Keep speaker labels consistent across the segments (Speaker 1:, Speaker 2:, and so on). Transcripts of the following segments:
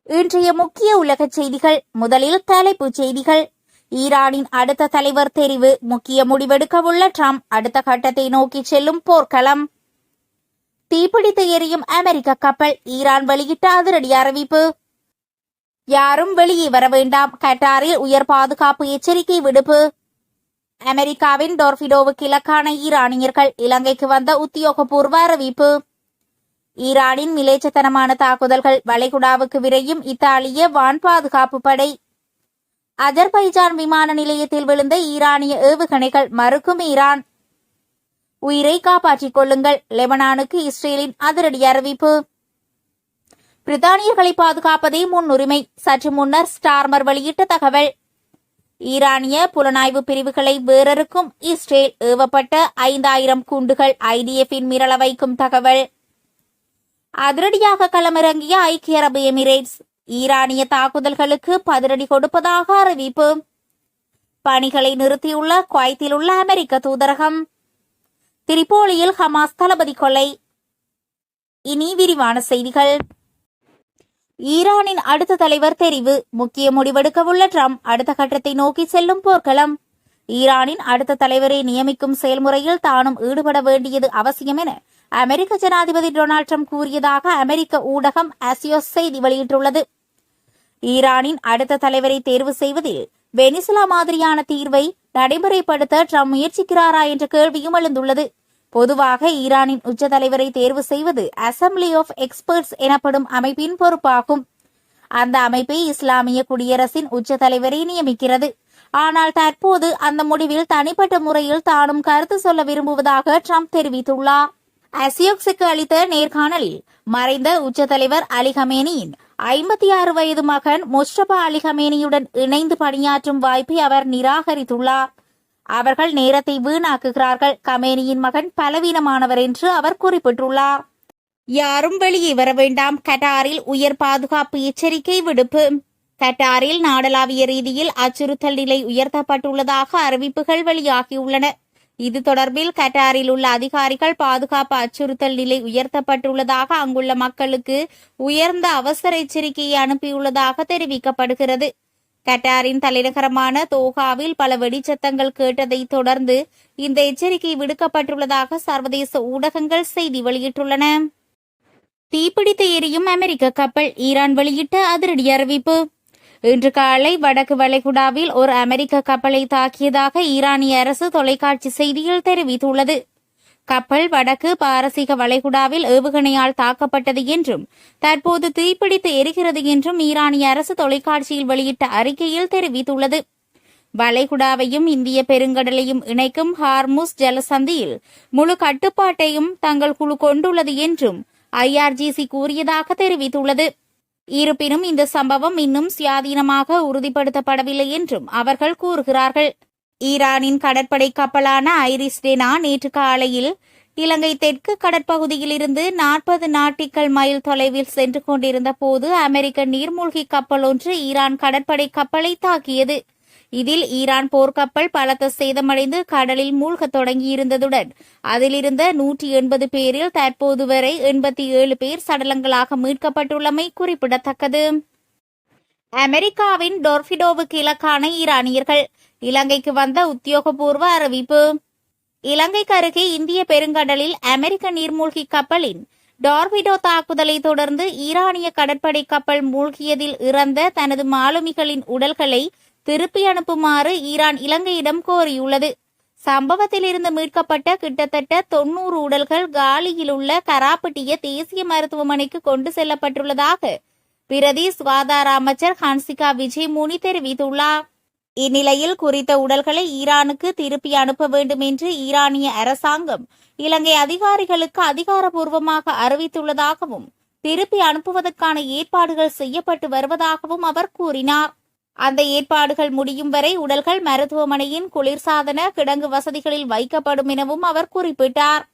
Speaker 1: இன்றைய முக்கிய உலக செய்திகள். முதலில் தலைப்புச் செய்திகள். ஈரானின் அடுத்த தலைவர் தெரிவு, முக்கிய முடிவெடுக்கவுள்ள ட்ரம்ப், அடுத்த கட்டத்தை நோக்கி செல்லும் போர்க்களம். தீப்பிடித்து எரியும் அமெரிக்க கப்பல், ஈரான் வெளியிட்ட அதிரடி அறிவிப்பு. யாரும் வெளியே வர வேண்டாம், கட்டாரில் உயர் பாதுகாப்பு எச்சரிக்கை விடுப்பு. அமெரிக்காவின் டோர்பிடோவுக்கு இலக்கான ஈரானியர்கள், இலங்கைக்கு வந்த உத்தியோகபூர்வ அறிவிப்பு. ஈரானின் மிலேச்சத்தனமான தாக்குதல்கள், வளைகுடாவுக்கு விரையும் இத்தாலிய வான் பாதுகாப்பு படை. அஜர்பைஜான் விமான நிலையத்தில் விழுந்த ஈரானிய ஏவுகணைகள், மறுக்கும் ஈரான். உயிரை காப்பாற்றிக் கொள்ளுங்கள், லெபனானுக்கு இஸ்ரேலின் அதிரடி அறிவிப்பு. பிரித்தானியர்களை பாதுகாப்பதே முன்னுரிமை, சற்று முன்னர் ஸ்டார்மர் வெளியிட்ட தகவல். ஈரானிய புலனாய்வு பிரிவுகளை வேறறுக்கும் இஸ்ரேல், ஏவப்பட்ட 5000 குண்டுகள், IDF-இன் மிரள வைக்கும் தகவல். அதிரடியாக களமிறங்கிய ஐக்கிய அரபு எமிரேட்ஸ், ஈரானிய தாக்குதல்களுக்கு பதிலடி கொடுப்பதாக அறிவிப்பு. பணிகளை நிறுத்தியுள்ள குவைத்தில் உள்ள அமெரிக்க தூதரகம். திரிபோலியில் ஹமாஸ் தளபதி கொலை. இனி விரிவான செய்திகள். ஈரானின் அடுத்த தலைவர் தெரிவு, முக்கிய முடிவெடுக்கவுள்ள ட்ரம்ப், அடுத்த கட்டத்தை நோக்கி செல்லும் போர்க்களம். ஈரானின் அடுத்த தலைவரை நியமிக்கும் செயல்முறையில் தானும் ஈடுபட வேண்டியது அவசியம் என அமெரிக்க ஜனாதிபதி டொனால்ட் ட்ரம்ப் கூறியதாக அமெரிக்க ஊடகம் அசியோஸ் செய்தி வெளியிட்டுள்ளது. ஈரானின் அடுத்த தலைவரை தேர்வு செய்வதில் வெனிசுலா மாதிரியான தீர்வை நடைமுறைப்படுத்த ட்ரம்ப் முயற்சிக்கிறாரா என்ற கேள்வியும் எழுந்துள்ளது. பொதுவாக ஈரானின் உச்ச தலைவரை தேர்வு செய்வது அசம்பிளி ஆஃப் எக்ஸ்பர்ட்ஸ் எனப்படும் அமைப்பின் பொறுப்பாகும். அந்த அமைப்பை இஸ்லாமிய குடியரசின் உச்ச தலைவரை நியமிக்கிறது. ஆனால் தற்போது அந்த முடிவில் தனிப்பட்ட முறையில் தானும் கருத்து சொல்ல விரும்புவதாக ட்ரம்ப் தெரிவித்துள்ளார். அசியோக்ஸுக்கு அளித்த நேர்காணலில் மறைந்த உச்ச தலைவர் அலி கமேனியின் 56 வயது மகன் முஸ்தபா அலி கமேனியுடன் இணைந்து பணியாற்றும் வாய்ப்பை அவர் நிராகரித்துள்ளார். அவர்கள் நேரத்தை வீணாக்குகிறார்கள், கமேனியின் மகன் பலவீனமானவர் என்று அவர் குறிப்பிட்டுள்ளார். யாரும் வெளியே வர வேண்டாம், கட்டாரில் உயர் பாதுகாப்பு எச்சரிக்கை விடுப்பு. கட்டாரில் நாடளாவிய ரீதியில் அச்சுறுத்தல் நிலை உயர்த்தப்பட்டுள்ளதாக அறிவிப்புகள் வெளியாகியுள்ளன. இது தொடர்பில் கட்டாரில் உள்ள அதிகாரிகள் பாதுகாப்பு அச்சுறுத்தல் நிலை உயர்த்தப்பட்டுள்ளதாக அங்குள்ள மக்களுக்கு உயர்ந்த அவசர எச்சரிக்கையை அனுப்பியுள்ளதாக தெரிவிக்கப்படுகிறது. கட்டாரின் தலைநகரமான தோஹாவில் பல வெடிச்சத்தங்கள் கேட்டதை தொடர்ந்து இந்த எச்சரிக்கை விடுக்கப்பட்டுள்ளதாக சர்வதேச ஊடகங்கள் செய்தி வெளியிட்டுள்ளன. தீப்பிடித்து எரியும் அமெரிக்க கப்பல், ஈரான் வெளியிட்ட அதிரடி அறிவிப்பு. இன்று காலை வடக்கு வளைகுடாவில் ஒரு அமெரிக்க கப்பலை தாக்கியதாக ஈரானிய அரசு தொலைக்காட்சி செய்தியில் தெரிவித்துள்ளது. கப்பல் வடக்கு பாரசீக வளைகுடாவில் ஏவுகணையால் தாக்கப்பட்டது என்றும் தற்போது தீப்பிடித்து எரிகிறது என்றும் ஈரானிய அரசு தொலைக்காட்சியில் வெளியிட்ட அறிக்கையில் தெரிவித்துள்ளது. வளைகுடாவையும் இந்திய பெருங்கடலையும் இணைக்கும் ஹார்முஸ் ஜலசந்தியில் முழு கட்டுப்பாட்டையும் தங்கள் குழு கொண்டுள்ளது என்றும் IRGC கூறியதாக தெரிவித்துள்ளது. இருப்பினும் இந்த சம்பவம் இன்னும் சுயாதீனமாக உறுதிப்படுத்தப்படவில்லை என்றும் அவர்கள் கூறுகிறார்கள். ஈரானின் கடற்படை கப்பலான ஐரிஸ் டெனா நேற்று காலையில் இலங்கை தெற்கு கடற்பகுதியில் இருந்து 40 நாட்டிக்கல் மைல் தொலைவில் சென்று கொண்டிருந்த போது அமெரிக்க நீர்மூழ்கி கப்பல் ஒன்று ஈரான் கடற்படை கப்பலை தாக்கியது. இதில் ஈரான் போர்க்கப்பல் பலத்த சேதமடைந்து கடலில் மூழ்கத் தொடங்கியிருந்ததுடன் அதிலிருந்த 180 பேரில் தற்போது வரை 87 பேர் சடலங்களாக மீட்கப்பட்டுள்ளமை குறிப்பிடத்தக்கது. அமெரிக்காவின் டோர்பிடோவுக்கு இலக்கான ஈரானியர்கள், இலங்கைக்கு வந்த உத்தியோகபூர்வ அறிவிப்பு. இலங்கைக்கு அருகே இந்திய பெருங்கடலில் அமெரிக்க நீர்மூழ்கி கப்பலின் டோர்பிடோ தாக்குதலை தொடர்ந்து ஈரானிய கடற்படை கப்பல் மூழ்கியதில் இறந்த தனது மாலுமிகளின் உடல்களை திருப்பி அனுப்புமாறு ஈரான் இலங்கையிடம் கோரியுள்ளது. சம்பவத்தில் இருந்து மீட்கப்பட்ட கிட்டத்தட்ட 90 உடல்கள் காலியில் உள்ள கராப்பட்டிய தேசிய மருத்துவமனைக்கு கொண்டு செல்லப்பட்டுள்ளதாக பிரதி சுகாதார அமைச்சர் ஹன்சிகா விஜயமூனி தெரிவித்துள்ளார். இந்நிலையில் குறித்த உடல்களை ஈரானுக்கு திருப்பி அனுப்ப வேண்டும் என்று ஈரானிய அரசாங்கம் இலங்கை அதிகாரிகளுக்கு அதிகாரப்பூர்வமாக அறிவித்துள்ளதாகவும் திருப்பி அனுப்புவதற்கான ஏற்பாடுகள் செய்யப்பட்டு வருவதாகவும் அவர் கூறினார். அந்த ஏற்பாடுகள் முடியும் வரை உடல்கள் மருத்துவமனையின் குளிர்சாதன கிடங்கு வசதிகளில் வைக்கப்படும் எனவும் அவர் குறிப்பிட்டார்.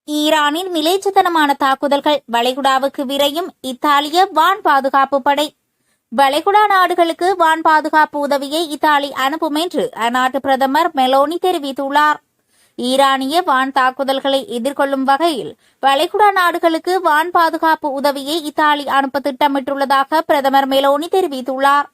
Speaker 1: ஈரானின் மிலேச்சத்தனமான தாக்குதல்கள், வளைகுடாவுக்கு விரையும் இத்தாலிய வான் பாதுகாப்பு படை. வளைகுடா நாடுகளுக்கு வான் பாதுகாப்பு உதவியை இத்தாலி அனுப்பும் என்று அந்நாட்டு பிரதமர் மெலோனி தெரிவித்துள்ளார். ஈரானிய வான் தாக்குதல்களை எதிர்கொள்ளும் வகையில் வளைகுடா நாடுகளுக்கு வான் பாதுகாப்பு உதவியை இத்தாலி அனுப்ப திட்டமிட்டுள்ளதாக பிரதமர் மெலோனி தெரிவித்துள்ளார்.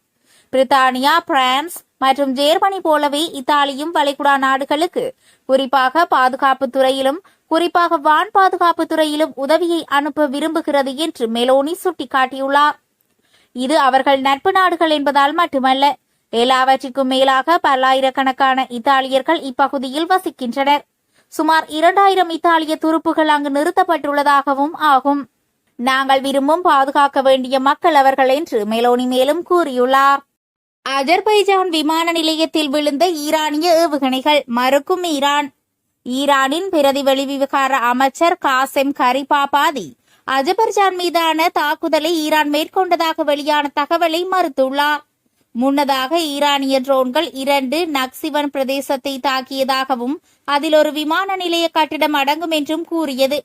Speaker 1: பிரித்தானியா, பிரான்ஸ் மற்றும் ஜெர்மனி போலவே இத்தாலியும் வளைகுடா நாடுகளுக்கு குறிப்பாக பாதுகாப்பு துறையிலும் குறிப்பாக வான் பாதுகாப்பு துறையிலும் உதவியை அனுப்ப விரும்புகிறது என்று மெலோனி சுட்டிக்காட்டியுள்ளார். இது அவர்கள் நட்பு நாடுகள் என்பதால் மட்டுமல்ல, எல்லாவற்றிற்கும் மேலாக பல்லாயிரக்கணக்கான இத்தாலியர்கள் இப்பகுதியில் வசிக்கின்றனர். சுமார் 2000 இத்தாலிய துருப்புகள் அங்கு நிறுத்தப்பட்டுள்ளதாகவும் ஆகும். நாங்கள் விரும்பும் பாதுகாக்க வேண்டிய மக்கள் அவர்கள் என்று மெலோனி மேலும் கூறியுள்ளார். அஜர்பைஜான் விமான நிலையத்தில் விழுந்த ஈரானிய ஏவுகணைகள் மறுக்கும் ஈரான். ஈரானின் பிரதி வெளிவிவகார அமைச்சர் காசெம் கரிபாபாதி அஜர்பைஜான் மீதான தாக்குதலை ஈரான் மேற்கொண்டதாக வெளியான தகவலை மறுத்துள்ளார். முன்னதாக ஈரானிய ட்ரோன்கள் 2 நக்சிவன் பிரதேசத்தை தாக்கியதாகவும் அதில் ஒரு விமான நிலைய கட்டிடம் அடங்கும் என்றும் கூறியது.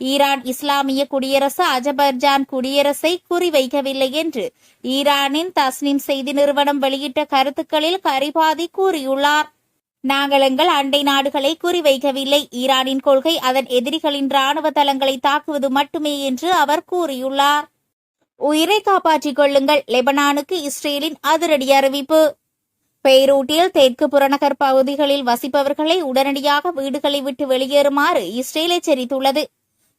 Speaker 1: ஈரான் இஸ்லாமிய குடியரசு அஜர்பைஜான் குடியரசை குறிவைக்கவில்லை என்று ஈரானின் தஸ்னிம் செய்தி நிறுவனம் வெளியிட்ட கருத்துக்களில் கரிபாதி கூறியுள்ளார். நாங்கள் எங்கள் அண்டை நாடுகளை குறிவைக்கவில்லை. ஈரானின் கொள்கை அதன் எதிரிகளின் ராணுவ தளங்களை தாக்குவது மட்டுமே என்று அவர் கூறியுள்ளார். உயிரை காப்பாற்றிக் கொள்ளுங்கள், லெபனானுக்கு இஸ்ரேலின் அதிரடி அறிவிப்பு. பெய்ரூட்டில் தெற்கு புறநகர் பகுதிகளில் வசிப்பவர்களை உடனடியாக வீடுகளை விட்டு வெளியேறுமாறு இஸ்ரேல் எச்சரித்துள்ளது.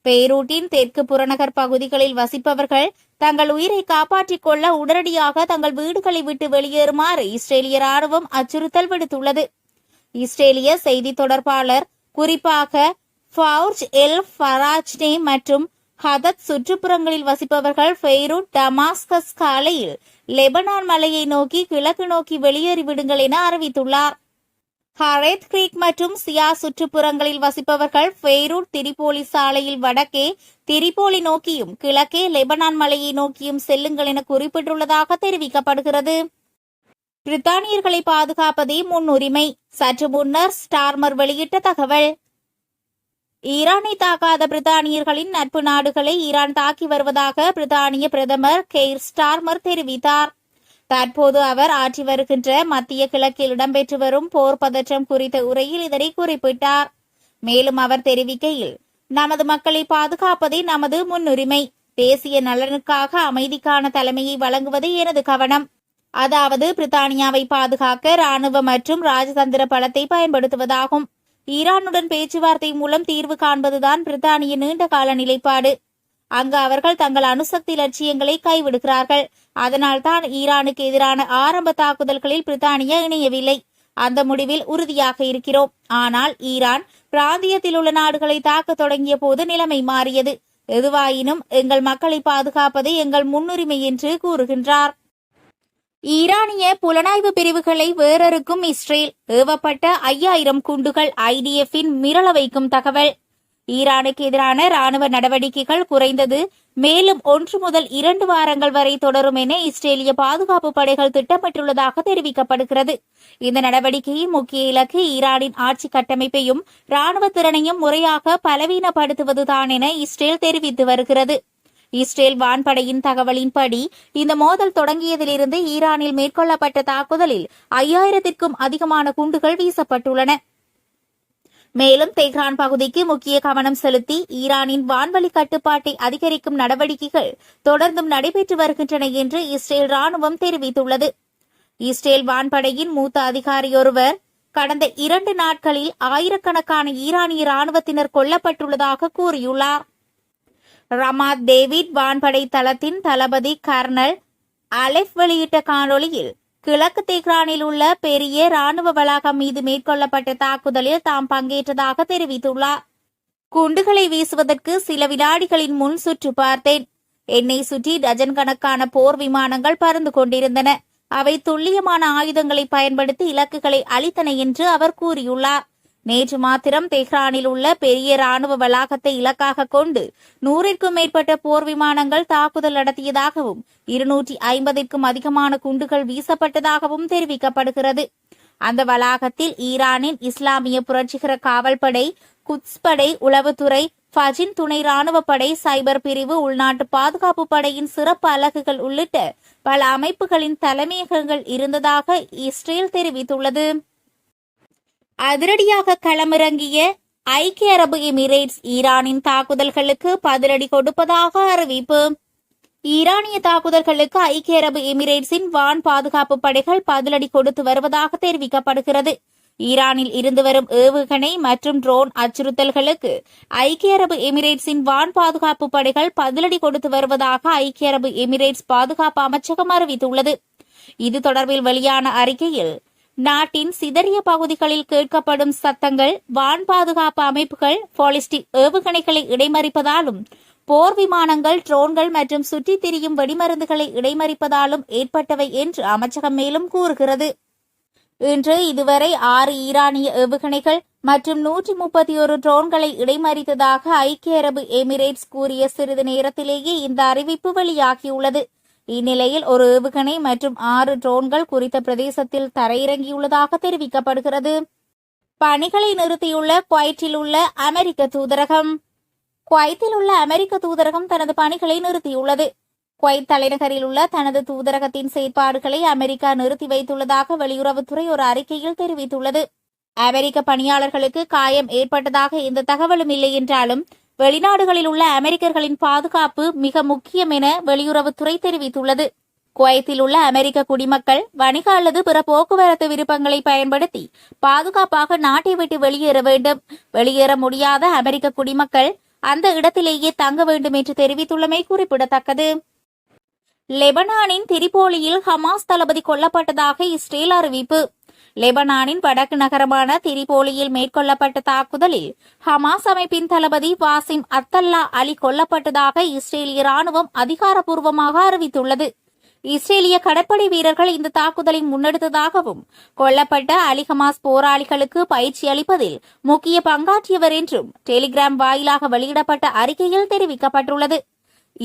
Speaker 1: பெய்ரூட்டின் தெற்கு புறநகர் பகுதிகளில் வசிப்பவர்கள் தங்கள் உயிரை காப்பாற்றிக் கொள்ள உடனடியாக தங்கள் வீடுகளை விட்டு வெளியேறுமாறு இஸ்ரேலிய ராணுவம் அச்சுறுத்தல் விடுத்துள்ளது. இஸ்ரேலிய செய்தி தொடர்பாளர் குறிப்பாக ஃபவுர்ஜ் எல் ஃபராஜ்னே மற்றும் ஹதத் சுற்றுப்புறங்களில் வசிப்பவர்கள் பெய்ரூட் டமாஸ்கஸ் காலையில் லெபனான் மலையை நோக்கி கிழக்கு நோக்கி வெளியேறிவிடுங்கள் என அறிவித்துள்ளார். ஹரேத் கிரீக் மற்றும் சியா சுற்றுப்புறங்களில் வசிப்பவர்கள் பெய்ரூட் திரிபோலி சாலையில் வடக்கே திரிபோலி நோக்கியும் கிழக்கே லெபனான் மலையை நோக்கியும் செல்லுங்கள் என குறிப்பிட்டுள்ளதாக தெரிவிக்கப்படுகிறது. பிரித்தானியர்களை பாதுகாப்பதே முன்னுரிமை. சற்று முன்னர் ஸ்டார்மர் வெளியிட்ட தகவல். ஈரானை தாக்காத பிரித்தானியர்களின் நட்பு நாடுகளை ஈரான் தாக்கி வருவதாக பிரித்தானிய பிரதமர் கெய்ர் ஸ்டார்மர் தெரிவித்தார். தற்போது அவர் ஆற்றி வருகின்ற மத்திய கிழக்கில் இடம்பெற்று வரும் போர் பதற்றம் குறித்த உரையில் இதனை குறிப்பிட்டார். மேலும் அவர் தெரிவிக்கையில், நமது மக்களை பாதுகாப்பதே நமது முன்னுரிமை. தேசிய நலனுக்காக அமைதிக்கான தலைமையை வழங்குவதே எனது கவனம். அதாவது பிரித்தானியாவை பாதுகாக்க ராணுவ மற்றும் ராஜதந்திர பலத்தை பயன்படுத்துவதாகும். ஈரானுடன் பேச்சுவார்த்தை மூலம் தீர்வு காண்பதுதான் பிரித்தானிய நீண்டகால நிலைப்பாடு. அங்கு அவர்கள் தங்கள் அணுசக்தி லட்சியங்களை கைவிடுகிறார்கள். அதனால்தான் ஈரானுக்கு எதிரான ஆரம்ப தாக்குதல்களில் பிரித்தானியா இணையவில்லை. அந்த முடிவில் உறுதியாக இருக்கிறோம். ஆனால் ஈரான் பிராந்தியத்தில் உள்ள நாடுகளை தாக்க தொடங்கிய போது நிலைமை மாறியது. எதுவாயினும் எங்கள் மக்களை பாதுகாப்பது எங்கள் முன்னுரிமை என்று கூறுகின்றார். ஈரானிய புலனாய்வு பிரிவுகளை வேறறுக்கும் இஸ்ரேல். ஏவப்பட்ட 5000 குண்டுகள் IDF-இன் மிரள வைக்கும் தகவல். ஈரானுக்கு எதிரான ராணுவ நடவடிக்கைகள் குறைந்தது மேலும் 1 முதல் 2 வாரங்கள் வரை தொடரும் என இஸ்ரேலிய பாதுகாப்பு படைகள் திட்டமிட்டுள்ளதாக தெரிவிக்கப்படுகிறது. இந்த நடவடிக்கையின் முக்கிய இலக்கு ஈரானின் ஆட்சி கட்டமைப்பையும் ராணுவ திறனையும் முறையாக பலவீனப்படுத்துவதுதான் என இஸ்ரேல் தெரிவித்து வருகிறது. இஸ்ரேல் வான்படையின் தகவலின்படி இந்த மோதல் தொடங்கியதிலிருந்து ஈரானில் மேற்கொள்ளப்பட்ட தாக்குதலில் 5000த்திற்கும் அதிகமான குண்டுகள் வீசப்பட்டுள்ளன. மேலும் தெஹ்ரான் பகுதிக்கு முக்கிய கவனம் செலுத்தி ஈரானின் வான்வழி கட்டுப்பாட்டை அதிகரிக்கும் நடவடிக்கைகள் தொடர்ந்தும் நடைபெற்று வருகின்றன என்று இஸ்ரேல் ராணுவம் தெரிவித்துள்ளது. இஸ்ரேல் வான்படையின் மூத்த அதிகாரியொருவர் கடந்த 2 நாட்களில் ஆயிரக்கணக்கான ஈரானிய ராணுவத்தினர் கொல்லப்பட்டுள்ளதாக கூறியுள்ளார். ரமாத் டேவிட் வான்படை தளத்தின் தளபதி கர்னல் அலெஃப் வெளியிட்ட காணொலியில் கிழக்கு தெஹ்ரானில் உள்ள பெரிய ராணுவ வளாகம் மீது மேற்கொள்ளப்பட்ட தாக்குதலில் தாம் பங்கேற்றதாக தெரிவித்துள்ளார். குண்டுகளை வீசுவதற்கு சில வினாடிகளின் முன் சுற்று பார்த்தேன். என்னை சுற்றி டஜன் கணக்கான போர் விமானங்கள் பறந்து கொண்டிருந்தன. அவை துல்லியமான ஆயுதங்களை பயன்படுத்தி இலக்குகளை அழித்தன என்று அவர் கூறியுள்ளார். நேற்று மாத்திரம் தெஹ்ரானில் உள்ள பெரிய ராணுவ வளாகத்தை இலக்காக கொண்டு 100ற்கும் மேற்பட்ட போர் விமானங்கள் தாக்குதல் நடத்தியதாகவும் 250ற்கும் அதிகமான குண்டுகள் வீசப்பட்டதாகவும் தெரிவிக்கப்படுகிறது. அந்த வளாகத்தில் ஈரானின் இஸ்லாமிய புரட்சிகர காவல்படை, குத்ஸ் படை, உளவுத்துறை, ஃபஜின் துணை ராணுவப்படை, சைபர் பிரிவு, உள்நாட்டு பாதுகாப்பு படையின் சிறப்பு அலகுகள் உள்ளிட்ட பல அமைப்புகளின் தலைமையகங்கள் இருந்ததாக இஸ்ரேல் தெரிவித்துள்ளது. அதிரடியாக களமிறங்கிய ஐக்கிய அரபு எமிரேட்ஸ் ஈரானின் தாக்குதல்களுக்கு பதிலடி கொடுப்பதாக அறிவிப்பு. ஈரானிய தாக்குதல்களுக்கு ஐக்கிய அரபு எமிரேட்ஸின் வான் பாதுகாப்பு படைகள் பதிலடி கொடுத்து வருவதாக தெரிவிக்கப்படுகிறது. ஈரானில் இருந்து வரும் ஏவுகணை மற்றும் ட்ரோன் அச்சுறுத்தல்களுக்கு ஐக்கிய அரபு எமிரேட்ஸின் வான் பாதுகாப்பு படைகள் பதிலடி கொடுத்து வருவதாக ஐக்கிய அரபு எமிரேட்ஸ் பாதுகாப்பு அமைச்சகம் அறிவித்துள்ளது. இது தொடர்பில் வெளியான அறிக்கையில், நாட்டின் சிதறிய பகுதிகளில் கேட்கப்படும் சத்தங்கள் வான் பாதுகாப்பு அமைப்புகள் பாலிஸ்டிக் ஏவுகணைகளை இடைமறிப்பதாலும், போர் விமானங்கள், ட்ரோன்கள் மற்றும் சுற்றித் திரியும் வெடிமருந்துகளை இடைமறிப்பதாலும் ஏற்பட்டவை என்று அமைச்சகம் மேலும் கூறுகிறது. இன்று இதுவரை 6 ஈரானிய ஏவுகணைகள் மற்றும் 131 ட்ரோன்களை இடைமறித்ததாக ஐக்கிய அரபு எமிரேட்ஸ் கூறிய சிறிது நேரத்திலேயே இந்த அறிவிப்பு வெளியாகியுள்ளது. இந்நிலையில் ஒரு ஏவுகணை மற்றும் 6 ட்ரோன்கள் குறித்த பிரதேசத்தில் தரையிறங்கியுள்ளதாக தெரிவிக்கப்படுகிறது. பணிகளை நிறுத்தியுள்ள குவைத்தில் உள்ள அமெரிக்க தூதரகம். குவைத்தில் உள்ள அமெரிக்க தூதரகம் தனது பணிகளை நிறுத்தியுள்ளது. குவைத் தலைநகரில் உள்ள தனது தூதரகத்தின் செயற்பாடுகளை அமெரிக்கா நிறுத்தி வைத்துள்ளதாக வெளியுறவுத்துறை ஒரு அறிக்கையில் தெரிவித்துள்ளது. அமெரிக்க பணியாளர்களுக்கு காயம் ஏற்பட்டதாக எந்த தகவலும் இல்லை என்றாலும், வெளிநாடுகளில் உள்ள அமெரிக்கர்களின் பாதுகாப்பு மிக முக்கியம் என வெளியுறவுத்துறை தெரிவித்துள்ளது. குவைத்தில் உள்ள அமெரிக்க குடிமக்கள் வணிக அல்லது பிற போக்குவரத்து விருப்பங்களை பயன்படுத்தி பாதுகாப்பாக நாட்டை விட்டு வெளியேற வேண்டும். வெளியேற முடியாத அமெரிக்க குடிமக்கள் அந்த இடத்திலேயே தங்க வேண்டும் என்று தெரிவித்துள்ளமை குறிப்பிடத்தக்கது. லெபனானின் திரிபோலியில் ஹமாஸ் தளபதி கொல்லப்பட்டதாக இஸ்ரேல் அறிவிப்பு. லெபனானின் வடக்கு நகரமான திரிபோலியில் மேற்கொள்ளப்பட்ட தாக்குதலில் ஹமாஸ் அமைப்பின் தளபதி வாசிம் அத்தல்லா அலி கொல்லப்பட்டதாக இஸ்ரேலிய ராணுவம் அதிகாரப்பூர்வமாக அறிவித்துள்ளது. இஸ்ரேலிய கடற்படை வீரர்கள் இந்த தாக்குதலை முன்னெடுத்ததாகவும், கொல்லப்பட்ட அலி ஹமாஸ் போராளிகளுக்கு பயிற்சி அளிப்பதில் முக்கிய பங்காற்றியவர் என்றும் டெலிகிராம் வாயிலாக வெளியிடப்பட்ட அறிக்கையில் தெரிவிக்கப்பட்டுள்ளது.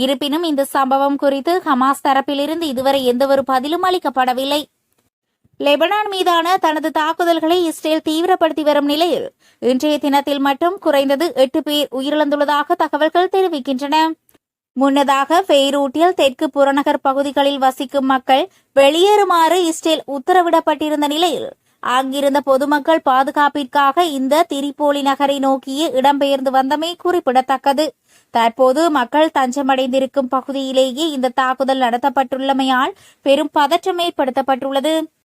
Speaker 1: இருப்பினும் இந்த சம்பவம் குறித்து ஹமாஸ் தரப்பிலிருந்து இதுவரை எந்தவொரு பதிலும் அளிக்கப்படவில்லை. லெபனான் மீதான தனது தாக்குதல்களை இஸ்ரேல் தீவிரப்படுத்தி வரும் நிலையில் இன்றைய தினத்தில் மட்டும் குறைந்தது 8 பேர் உயிரிழந்துள்ளதாக தகவல்கள் தெரிவிக்கின்றன. முன்னதாக பெய்ரூட்டில் தெற்கு புறநகர் பகுதிகளில் வசிக்கும் மக்கள் வெளியேறுமாறு இஸ்ரேல் உத்தரவிடப்பட்டிருந்த நிலையில், அங்கிருந்த பொதுமக்கள் பாதுகாப்பிற்காக இந்த திரிபோலி நகரை நோக்கியே இடம்பெயர்ந்து வந்தமை குறிப்பிடத்தக்கது. தற்போது மக்கள் தஞ்சமடைந்திருக்கும் பகுதியிலேயே இந்த தாக்குதல் நடத்தப்பட்டுள்ளமையால் பெரும் பதற்றம் ஏற்படுத்தப்பட்டுள்ளது.